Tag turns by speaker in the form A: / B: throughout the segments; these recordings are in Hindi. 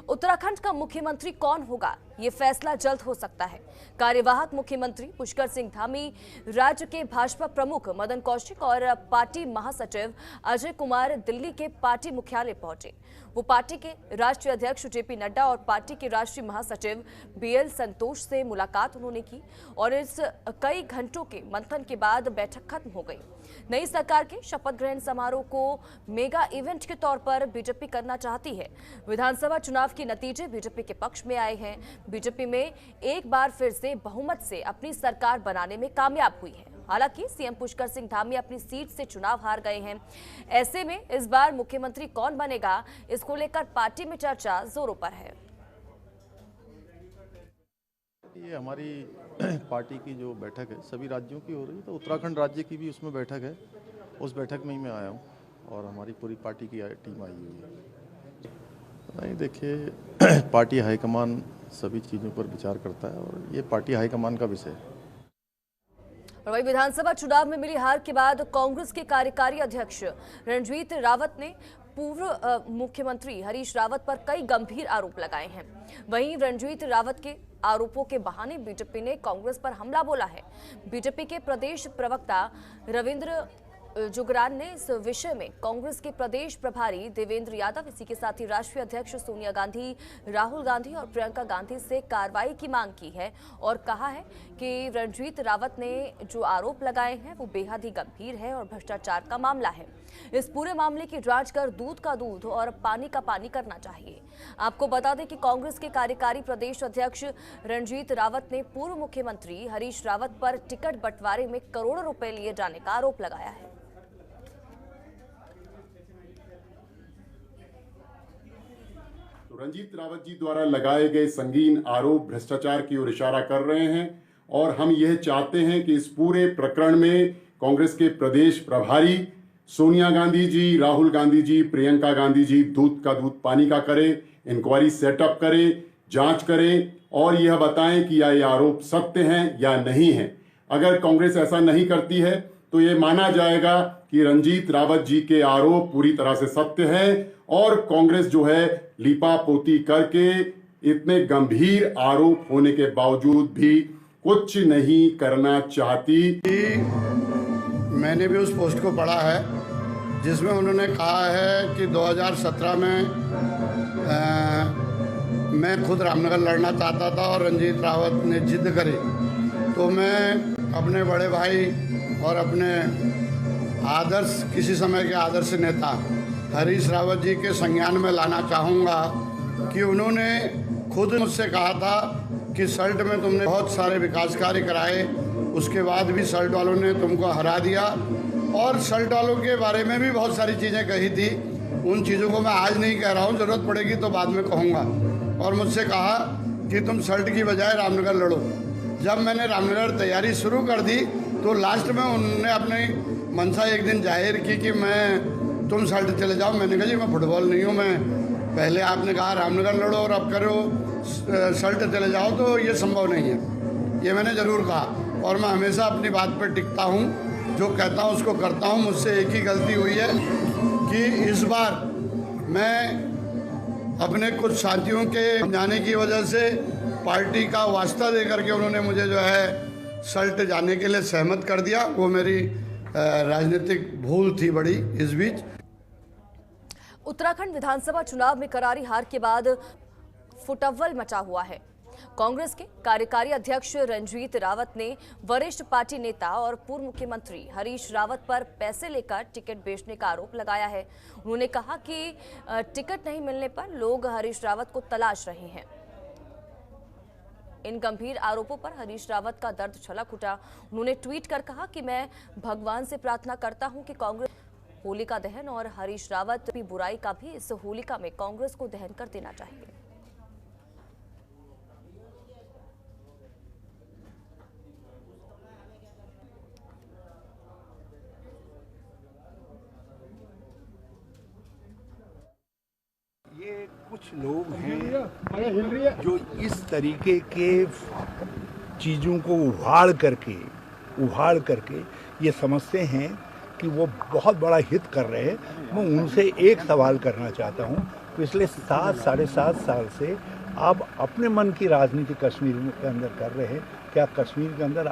A: उत्तराखंड का मुख्यमंत्री कौन होगा, ये फैसला जल्द हो सकता है। कार्यवाहक मुख्यमंत्री पुष्कर सिंह धामी, राज्य के भाजपा प्रमुख मदन कौशिक और पार्टी महासचिव अजय कुमार दिल्ली के पार्टी मुख्यालय पहुंचे। वो पार्टी के राष्ट्रीय अध्यक्ष जेपी नड्डा और पार्टी के राष्ट्रीय महासचिव बीएल संतोष से मुलाकात उन्होंने की और इस कई घंटों के मंथन के बाद बैठक खत्म हो गई। नई सरकार के शपथ ग्रहण समारोह को मेगा इवेंट के तौर पर बीजेपी करना चाहती है। विधानसभा चुनाव के नतीजे बीजेपी के पक्ष में आए हैं। बीजेपी में एक बार फिर से बहुमत से अपनी सरकार बनाने में कामयाब हुई है। हालांकि सीएम पुष्कर सिंह धामी अपनी सीट से चुनाव हार गए हैं। ऐसे में इस बार मुख्यमंत्री कौन बनेगा, इसको लेकर पार्टी में चर्चा जोरों पर है।
B: ये हमारी पार्टी की जो बैठक है सभी राज्यों की हो रही है, तो उत्तराखंड राज्य की भी उसमें बैठक है। उस बैठक में ही मैं आया हूँ और हमारी पूरी पार्टी की टीम आई हुई है। नहीं, देखिए, पार्टी हाईकमान सभी चीज़ों पर विचार करता है और ये पार्टी हाईकमान का विषय है।
A: और वही विधानसभा चुनाव में मिली हार के बाद कांग्रेस के कार्यकारी अध्यक्ष रणजीत रावत ने पूर्व मुख्यमंत्री हरीश रावत पर कई गंभीर आरोप लगाए हैं। वहीं रणजीत रावत के आरोपों के बहाने बीजेपी ने कांग्रेस पर हमला बोला है। बीजेपी के प्रदेश प्रवक्ता रविंद्र जुगरान ने इस विषय में कांग्रेस के प्रदेश प्रभारी देवेंद्र यादव, इसी के साथ ही राष्ट्रीय अध्यक्ष सोनिया गांधी, राहुल गांधी और प्रियंका गांधी से कार्रवाई की मांग की है और कहा है कि रणजीत रावत ने जो आरोप लगाए हैं वो बेहद ही गंभीर है और भ्रष्टाचार का मामला है। इस पूरे मामले की जांच कर दूध का दूध और पानी का पानी करना चाहिए। आपको बता दें कि कांग्रेस के कार्यकारी प्रदेश अध्यक्ष रणजीत रावत ने पूर्व मुख्यमंत्री हरीश रावत पर टिकट बंटवारे में करोड़ों रुपए लिए जाने का आरोप लगाया है।
C: रणजीत रावत जी द्वारा लगाए गए संगीन आरोप भ्रष्टाचार की ओर इशारा कर रहे हैं और हम यह चाहते हैं कि इस पूरे प्रकरण में कांग्रेस के प्रदेश प्रभारी सोनिया गांधी जी, राहुल गांधी जी, प्रियंका गांधी जी दूध का दूध पानी का करें, इंक्वायरी सेटअप करें, जांच करें और यह बताएं कि ये आरोप सत्य हैं या नहीं है। अगर कांग्रेस ऐसा नहीं करती है तो ये माना जाएगा कि रणजीत रावत जी के आरोप पूरी तरह से सत्य है और कांग्रेस जो है लीपापोती करके इतने गंभीर आरोप होने के बावजूद भी कुछ नहीं करना चाहती।
D: मैंने भी उस पोस्ट को पढ़ा है जिसमें उन्होंने कहा है कि 2017 में मैं खुद रामनगर लड़ना चाहता था और रणजीत रावत ने जिद करी तो मैं अपने बड़े भाई और अपने आदर्श, किसी समय के आदर्श नेता हरीश रावत जी के संज्ञान में लाना चाहूँगा कि उन्होंने खुद मुझसे कहा था कि सल्ट में तुमने बहुत सारे विकास कार्य कराए, उसके बाद भी सल्ट वालों ने तुमको हरा दिया और सल्ट वालों के बारे में भी बहुत सारी चीज़ें कही थी। उन चीज़ों को मैं आज नहीं कह रहा हूँ, ज़रूरत पड़ेगी तो बाद में कहूँगा। और मुझसे कहा कि तुम सल्ट की बजाय रामनगर लड़ो। जब मैंने रामनगर तैयारी शुरू कर दी तो लास्ट में उन्होंने अपनी मंशा एक दिन जाहिर की कि तुम सल्ट चले जाओ। मैंने कहा जी मैं फुटबॉल नहीं हूँ, मैं पहले आपने कहा रामनगर लड़ो और अब करो सल्ट चले जाओ, तो ये संभव नहीं है। ये मैंने ज़रूर कहा और मैं हमेशा अपनी बात पर टिकता हूँ, जो कहता हूँ उसको करता हूँ। मुझसे एक ही गलती हुई है कि इस बार मैं अपने कुछ साथियों के जाने की वजह से पार्टी का वास्ता दे करके उन्होंने मुझे जो है सल्ट जाने के लिए सहमत कर दिया। वो मेरी राजनीतिक भूल थी बड़ी। इस बीच
A: उत्तराखंड विधानसभा चुनाव में करारी हार के बाद फुटअव्वल मचा हुआ है। कांग्रेस के कार्यकारी अध्यक्ष रणजीत रावत ने वरिष्ठ पार्टी नेता और पूर्व मुख्यमंत्री हरीश रावत पर पैसे लेकर टिकट बेचने का आरोप लगाया है। उन्होंने कहा कि टिकट नहीं मिलने पर लोग हरीश रावत को तलाश रहे हैं। इन गंभीर आरोपों पर हरीश रावत का दर्द छलक उठा। उन्होंने ट्वीट कर कहा कि मैं भगवान से प्रार्थना करता हूं कि कांग्रेस होलिका दहन और हरीश रावत की बुराई का भी इस होलिका में कांग्रेस को दहन कर देना चाहिए।
E: ये कुछ लोग हैं जो इस तरीके के चीज़ों को उभाड़ करके ये समझते हैं कि वो बहुत बड़ा हित कर रहे हैं। मैं उनसे एक सवाल करना चाहता हूँ पिछले 7-7.5 साल से आप अपने मन की राजनीति कश्मीर के अंदर कर रहे हैं। क्या कश्मीर के अंदर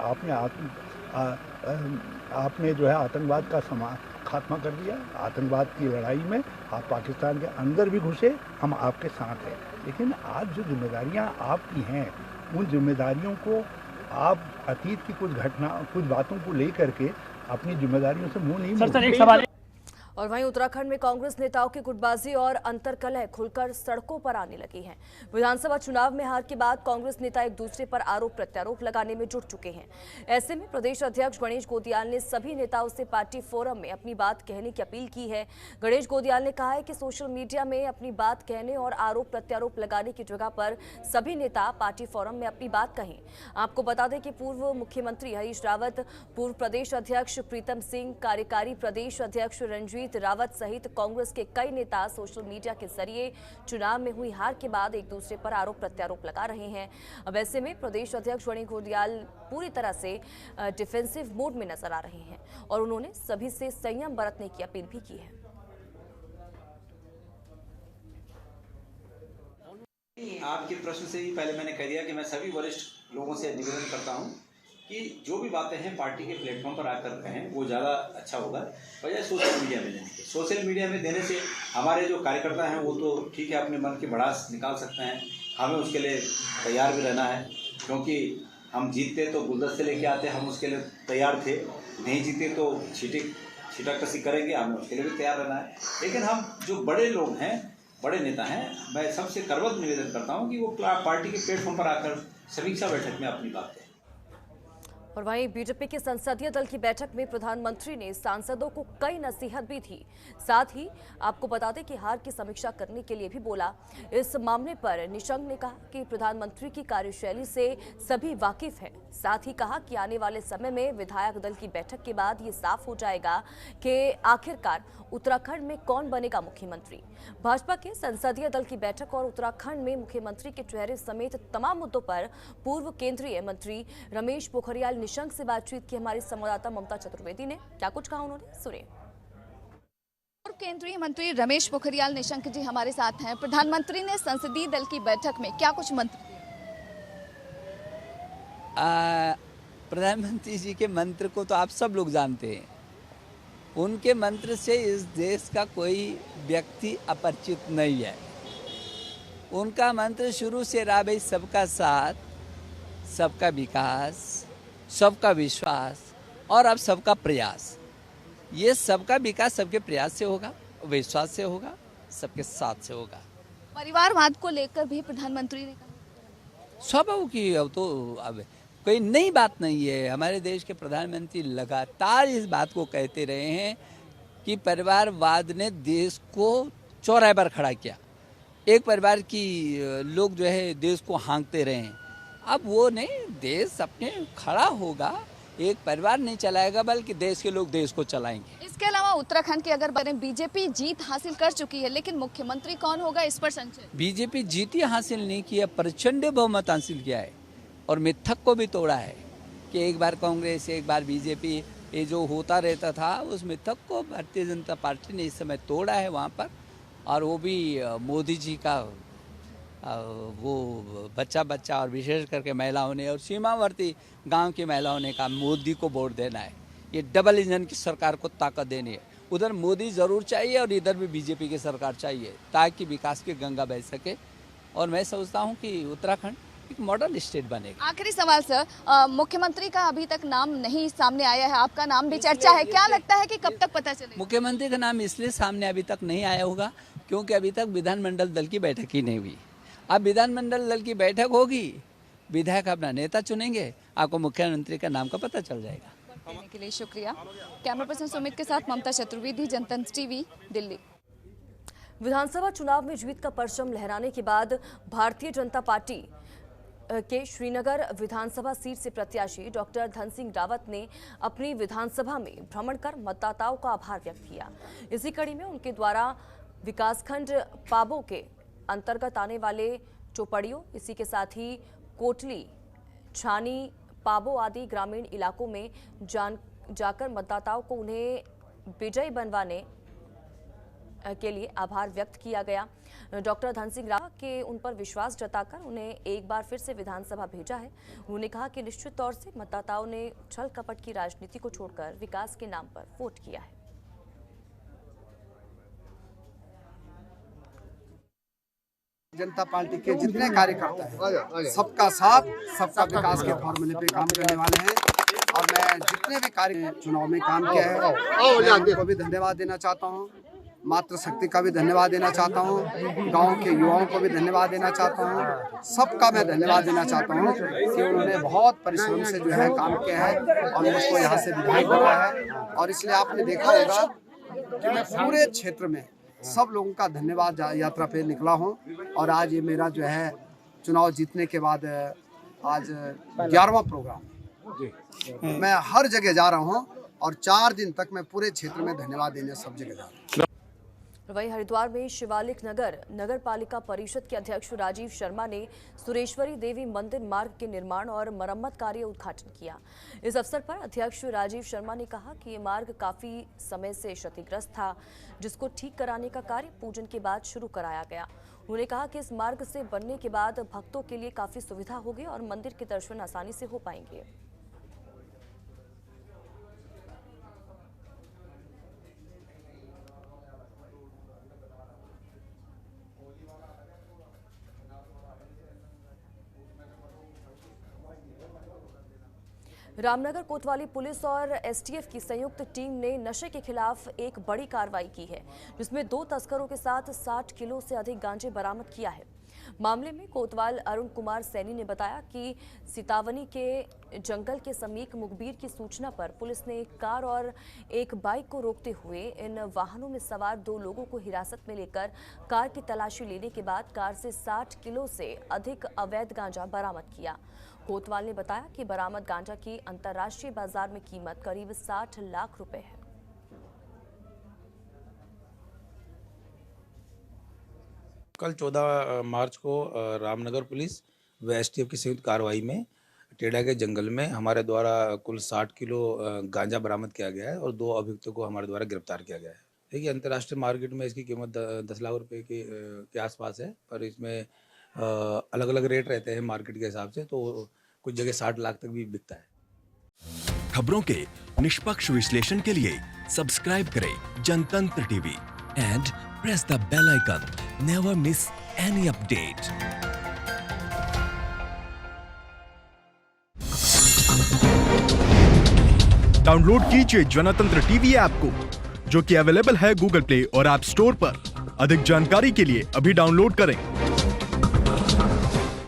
E: आपने जो है आतंकवाद का खात्मा कर दिया? आतंकवाद की लड़ाई में आप पाकिस्तान के अंदर भी घुसे, हम आपके साथ हैं। लेकिन आज जो जिम्मेदारियां आपकी हैं, उन जिम्मेदारियों को आप अतीत की कुछ बातों को लेकर के अपनी जिम्मेदारियों से मुंह नहीं मोड़ते।
A: और वहीं उत्तराखंड में कांग्रेस नेताओं की गुटबाजी और अंतर्कलह खुलकर सड़कों पर आने लगी है। विधानसभा चुनाव में हार के बाद कांग्रेस नेता एक दूसरे पर आरोप प्रत्यारोप लगाने में जुट चुके हैं। ऐसे में प्रदेश अध्यक्ष गणेश गोदियाल ने सभी नेताओं से पार्टी फोरम में अपनी बात कहने की अपील की है। गणेश गोदियाल ने कहा है कि सोशल मीडिया में अपनी बात कहने और आरोप प्रत्यारोप लगाने की जगह पर सभी नेता पार्टी फोरम में अपनी बात कहें। आपको बता दें कि पूर्व मुख्यमंत्री हरीश रावत, पूर्व प्रदेश अध्यक्ष प्रीतम सिंह, कार्यकारी प्रदेश अध्यक्ष रणजीत रावत सहित कांग्रेस के कई नेता सोशल मीडिया के जरिए चुनाव में हुई हार के बाद एक दूसरे पर आरोप प्रत्यारोप लगा रहे हैं। अब ऐसे में प्रदेश अध्यक्ष गणेश गोदियाल पूरी तरह से डिफेंसिव मोड में नजर आ रहे हैं और उन्होंने सभी से संयम बरतने की अपील भी की है।
F: आपके प्रश्न से ही पहले मैंने कह दिया कि मैं सभी वरिष्ठ लोगों से निवेदन करता हूं कि जो भी बातें हैं पार्टी के प्लेटफॉर्म पर आकर कहें, वो ज़्यादा अच्छा होगा बजाय सोशल मीडिया में देने के। सोशल मीडिया में देने से हमारे जो कार्यकर्ता हैं वो तो ठीक है अपने मन की भड़ास निकाल सकते हैं, हमें उसके लिए तैयार भी रहना है, क्योंकि हम जीतते तो गुलदस्ते लेके आते, हम उसके लिए तैयार थे, नहीं जीते तो छीटाकसी करेंगे, हमें उसके लिए भी तैयार रहना है। लेकिन हम जो बड़े लोग हैं, बड़े नेता हैं, मैं सबसे करबद्ध निवेदन करता हूं कि वो पार्टी के प्लेटफॉर्म पर आकर समीक्षा बैठक में अपनी बात कहें।
A: और वहीं बीजेपी के संसदीय दल की बैठक में प्रधानमंत्री ने सांसदों को कई नसीहत भी दी। साथ ही आपको बता दें कि हार की समीक्षा करने के लिए भी बोला। इस मामले पर निशंक ने कहा कि प्रधानमंत्री की कार्यशैली से सभी वाकिफ हैं। साथ ही कहा कि आने वाले समय में विधायक दल की बैठक के बाद ये साफ हो जाएगा कि आखिरकार उत्तराखंड में कौन बनेगा मुख्यमंत्री। भाजपा के संसदीय दल की बैठक और उत्तराखंड में मुख्यमंत्री के चेहरे समेत तमाम मुद्दों पर पूर्व केंद्रीय मंत्री रमेश पोखरियाल निशंक से बातचीत की हमारी संवाददाता ममता चतुर्वेदी ने। क्या कुछ कहा उन्होंने, सुनिए।
G: पूर्व केंद्रीय मंत्री रमेश पोखरियाल निशंक जी हमारे साथ हैं। प्रधानमंत्री ने संसदीय दल की बैठक में क्या कुछ मंत्र दिए?
H: प्रधानमंत्री जी के मंत्र को तो आप सब लोग जानते हैं। उनके मंत्र से इस देश का कोई व्यक्ति अपरिचित नहीं है। उनका मंत्र शुरू से रहा भाई सबका साथ, सबका विकास, सबका विश्वास और अब सबका प्रयास। ये सबका विकास सबके प्रयास से होगा, विश्वास से होगा, सबके साथ से होगा।
G: परिवारवाद को लेकर भी प्रधानमंत्री ने कहा
H: स्वाभाविक की अब तो अब कोई नई बात नहीं है। हमारे देश के प्रधानमंत्री लगातार इस बात को कहते रहे हैं कि परिवारवाद ने देश को चौराहे पर खड़ा किया। एक परिवार की लोग जो है देश को हाँकते रहे हैं। अब वो नहीं, देश अपने खड़ा होगा, एक परिवार नहीं चलाएगा बल्कि देश के लोग देश को चलाएंगे।
G: इसके अलावा उत्तराखंड की अगर बात, बीजेपी जीत हासिल कर चुकी है, लेकिन मुख्यमंत्री कौन होगा इस पर संशय।
H: बीजेपी जीत ही हासिल नहीं किया, प्रचंड बहुमत हासिल किया है और मिथक को भी तोड़ा है कि एक बार कांग्रेस एक बार बीजेपी, ये जो होता रहता था उस मिथक को भारतीय जनता पार्टी ने इस समय तोड़ा है वहाँ पर। और वो भी मोदी जी का वो बच्चा और विशेष करके महिलाओं ने और सीमावर्ती गांव की महिलाओं ने कहा मोदी को वोट देना है। ये डबल इंजन की सरकार को ताकत देनी है। उधर मोदी ज़रूर चाहिए और इधर भी बीजेपी की सरकार चाहिए ताकि विकास की गंगा बह सके। और मैं सोचता हूँ कि उत्तराखंड एक मॉडल स्टेट बनेगा।
G: आखिरी सवाल सर, मुख्यमंत्री का अभी तक नाम नहीं सामने आया है, आपका नाम भी चर्चा है, क्या लगता है कि कब तक पता चलेगा?
H: मुख्यमंत्री का नाम इसलिए सामने अभी तक नहीं आया होगा क्योंकि अभी तक विधानमंडल दल की बैठक ही नहीं हुई। अब विधानमंडल दल की बैठक होगी, विधायक अपना नेता चुनेंगे, आपको मुख्यमंत्री का नाम का पता चल जाएगा।
G: देने के लिए शुक्रिया। कैमरा पर्सन सुमित के साथ ममता चतुर्वेदी, जनतंत्र टीवी, दिल्ली।
A: विधानसभा चुनाव में जीत का परचम लहराने के बाद भारतीय जनता पार्टी के श्रीनगर विधानसभा सीट से प्रत्याशी डॉक्टर धन सिंह रावत ने अपनी विधानसभा में भ्रमण कर मतदाताओं का आभार व्यक्त किया। इसी कड़ी में उनके द्वारा विकासखंड पाबो के अंतर्गत आने वाले चौपड़ियों, इसी के साथ ही कोटली, छानी, पाबो आदि ग्रामीण इलाकों में जाकर मतदाताओं को उन्हें विजयी बनवाने के लिए आभार व्यक्त किया गया। डॉक्टर धन सिंह रावत के उन पर विश्वास जताकर उन्हें एक बार फिर से विधानसभा भेजा है। उन्होंने कहा कि निश्चित तौर से मतदाताओं ने छल कपट की राजनीति को छोड़कर विकास के नाम पर वोट किया है।
I: जनता पार्टी के जितने कार्यकर्ता हैं, सबका साथ सबका विकास के फॉर्मूले पे काम करने वाले हैं और मैं जितने भी कार्य चुनाव में काम किया है उनको भी धन्यवाद देना चाहता हूँ। मातृशक्ति का भी धन्यवाद देना चाहता हूँ, गांव के युवाओं को भी धन्यवाद देना चाहता हूँ, सबका मैं धन्यवाद देना चाहता हूँ कि उन्होंने बहुत परिश्रम से जो है काम किया है और मुझको यहाँ से विधायक बनाया है। और इसलिए आपने देखा होगा कि मैं पूरे क्षेत्र में सब लोगों का धन्यवाद यात्रा पे निकला हूँ और आज ये मेरा जो है चुनाव जीतने के बाद आज 11वां प्रोग्राम मैं हर जगह जा रहा हूँ और 4 दिन तक मैं पूरे क्षेत्र में धन्यवाद देने सब जगह जा रहा हूँ।
A: वहीं हरिद्वार में शिवालिक नगर पालिका परिषद के अध्यक्ष राजीव शर्मा ने सुरेश्वरी देवी मंदिर मार्ग के निर्माण और मरम्मत कार्य उद्घाटन किया। इस अवसर पर अध्यक्ष राजीव शर्मा ने कहा कि ये मार्ग काफी समय से क्षतिग्रस्त था, जिसको ठीक कराने का कार्य पूजन के बाद शुरू कराया गया। उन्होंने कहा कि इस मार्ग से बनने के बाद भक्तों के लिए काफी सुविधा होगी और मंदिर के दर्शन आसानी से हो पाएंगे। रामनगर कोतवाली पुलिस और एसटीएफ की संयुक्त टीम ने नशे के खिलाफ एक बड़ी कार्रवाई की है, जिसमें 2 तस्करों के साथ 60 किलो से अधिक गांजे बरामद किया है। मामले में कोतवाल अरुण कुमार सैनी ने बताया कि सितावनी के जंगल के समीप मुखबिर की सूचना पर पुलिस ने एक कार और एक बाइक को रोकते हुए इन वाहनों में सवार 2 लोगों को हिरासत में लेकर कार की तलाशी लेने के बाद कार से 60 किलो से अधिक अवैध गांजा बरामद किया। कोतवाल ने बताया कि बरामद गांजा की अंतर्राष्ट्रीय बाजार में कीमत करीब 60 लाख रुपए है।
J: कल 14 मार्च को रामनगर पुलिस व एसटीएफ की संयुक्त कार्रवाई में टेढ़ा के जंगल में हमारे द्वारा कुल 60 किलो गांजा बरामद किया गया है और 2 अभियुक्तों को हमारे द्वारा गिरफ्तार किया गया है। देखिए, अंतर्राष्ट्रीय मार्केट में इसकी कीमत 10 लाख रुपए के आसपास है, पर इसमें अलग अलग रेट रहते हैं मार्केट के हिसाब से, तो कुछ जगह 60 लाख तक भी बिकता है।
K: खबरों के निष्पक्ष विश्लेषण के लिए सब्सक्राइब करें Jantantra TV and press the bell icon. Never miss any update.
L: Download कीजिए जनतंत्र टीवी ऐप को, जो कि अवेलेबल है गूगल प्ले और ऐप स्टोर पर। अधिक जानकारी के लिए अभी डाउनलोड करें।